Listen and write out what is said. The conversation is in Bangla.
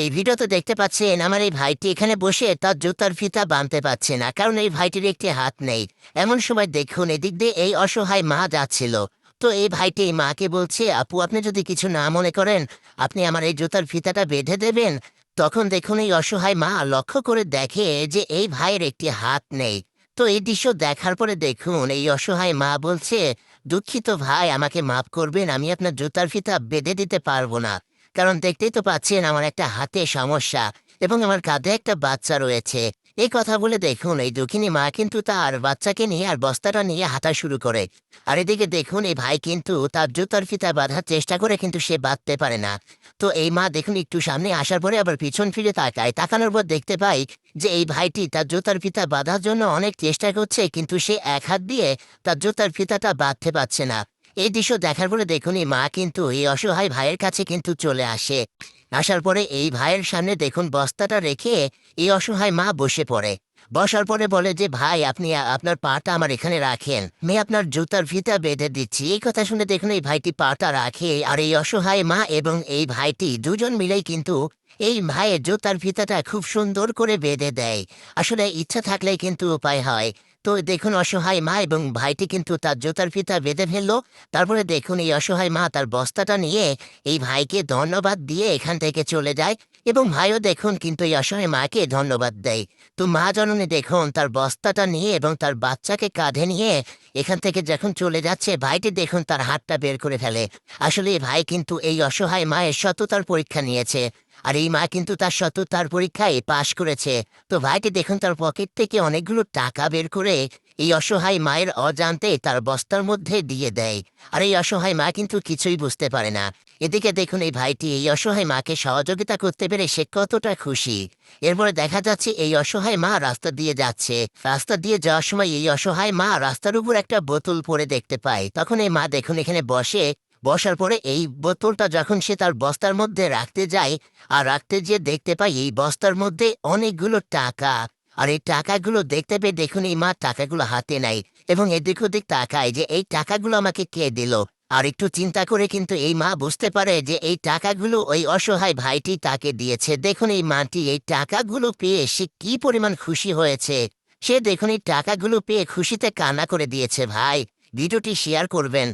এই ভিডিওতে দেখতে পাচ্ছেন আমার এই ভাইটি এখানে বসে তার জুতার ফিতা বাঁধতে পারছে না, কারণ এই ভাইটির একটি হাত নেই। এমন সময় দেখুন এদিক দিয়ে এই অসহায় মা যাচ্ছিল। তো এই ভাইটি এই মাকে বলছে, আপু আপনি যদি কিছু না মনে করেন, আপনি আমার এই জুতার ফিতাটা বেঁধে দেবেন। তখন দেখুন এই অসহায় মা লক্ষ্য করে দেখে যে এই ভাইয়ের একটি হাত নেই। তো এই দৃশ্য দেখার পরে দেখুন এই অসহায় মা বলছে, দুঃখিত ভাই, আমাকে মাফ করবেন, আমি আপনার জুতার ফিতা বেঁধে দিতে পারবো না। কারণ দেখতেই তো পাচ্ছেন আমার একটা হাতে সমস্যা এবং আমার কাঁধে একটা বাচ্চা রয়েছে। এই কথা বলে দেখুন এই দুঃখিনী মা কিন্তু তার বাচ্চাকে নিয়ে আর বস্তাটা নিয়ে হাঁটা শুরু করে। আর এদিকে দেখুন এই ভাই কিন্তু তার জুতার ফিতা বাঁধার চেষ্টা করে, কিন্তু সে বাঁধতে পারে না। তো এই মা দেখুন একটু সামনে আসার পরে আবার পিছন ফিরে তাকায়, তাকানোর পর দেখতে পাই যে এই ভাইটি তার জুতার ফিতা বাঁধার জন্য অনেক চেষ্টা করছে, কিন্তু সে এক হাত দিয়ে তার জুতার ফিতাটা বাঁধতে পারছে না। এই দৃশ্য দেখার পরে দেখুন এই মা কিন্তু এই অসহায় ভাইয়ের কাছে কিন্তু চলে আসে। আসার পরে এই ভাইয়ের সামনে দেখুন বস্তাটা রেখে এই অসহায় মা বসে পড়ে। বসার পরে বলে যে, ভাই আপনি আপনার পাটা আমার এখানে রাখেন, আমি আপনার জুতার ফিতা বেঁধে দিচ্ছি। এই কথা শুনে দেখুন এই ভাইটি পাটা রাখে, আর এই অসহায় মা এবং এই ভাইটি দুজন মিলেই কিন্তু এই ভাইয়ের জুতার ফিতাটা খুব সুন্দর করে বেঁধে দেয়। আসলে ইচ্ছা থাকলেই কিন্তু উপায় হয়। তো দেখুন অসহায় মা এবং ভাইটি কিন্তু তার জুতার ফিতা বেঁধে ফেললো। তারপরে দেখুন এই অসহায় মা তার বস্তাটা নিয়ে এই ভাইকে ধন্যবাদ দিয়ে এখান থেকে চলে যায়, এবং ভাইও দেখুন কিন্তু এই অসহায় মাকে ধন্যবাদ দেয়। তো মা জননী দেখুন তার বস্তাটা নিয়ে এবং তার বাচ্চাকে কাঁধে নিয়ে এখান থেকে যখন চলে যাচ্ছে, ভাইটি দেখুন তার হাতটা বের করে ফেলে। আসলে এই ভাই কিন্তু এই অসহায় মায়ের সততার পরীক্ষা নিয়েছে, আর এই মা কিন্তু তার সততার পরীক্ষায় পাশ করেছে। তো ভাইটি দেখুন তার পকেট থেকে অনেকগুলো টাকা বের করে এই অসহায় মায়ের অজান্তে তার বস্তার মধ্যে দিয়ে দেয়। আর এই অসহায় মা কিন্তু কিছুই বুঝতে পারে না। এদিকে দেখুন এই ভাইটি এই অসহায় মাকে সহযোগিতা করতে পেরে সে কতটা খুশি। এরপরে দেখা যাচ্ছে এই অসহায় মা রাস্তা দিয়ে যাচ্ছে। রাস্তা দিয়ে যাওয়ার সময় এই অসহায় মা রাস্তার উপর একটা বোতল পড়ে দেখতে পায়। তখন এই মা দেখুন এখানে বসে। বসার পরে এই বোতলটা যখন সে তার বস্তার মধ্যে রাখতে যায়, আর রাখতে যেয়ে দেখতে পাই এই বস্তার মধ্যে অনেকগুলো টাকা। আর এই টাকাগুলো দেখতে পেয়ে দেখুন এই মা টাকাগুলো হাতে নেয় এবং এদিক ওদিক তাকায় যে এই টাকাগুলো আমাকে কে দিল। আর একটু চিন্তা করে কিন্তু এই মা বুঝতে পারে যে এই টাকাগুলো ওই অসহায় ভাইটি তাকে দিয়েছে। দেখুন এই মাটি এই টাকাগুলো পেয়ে সে কি পরিমাণ খুশি হয়েছে। সে দেখুন এই টাকাগুলো পেয়ে খুশিতে কান্না করে দিয়েছে। ভাই, ভিডিওটি শেয়ার করবেন।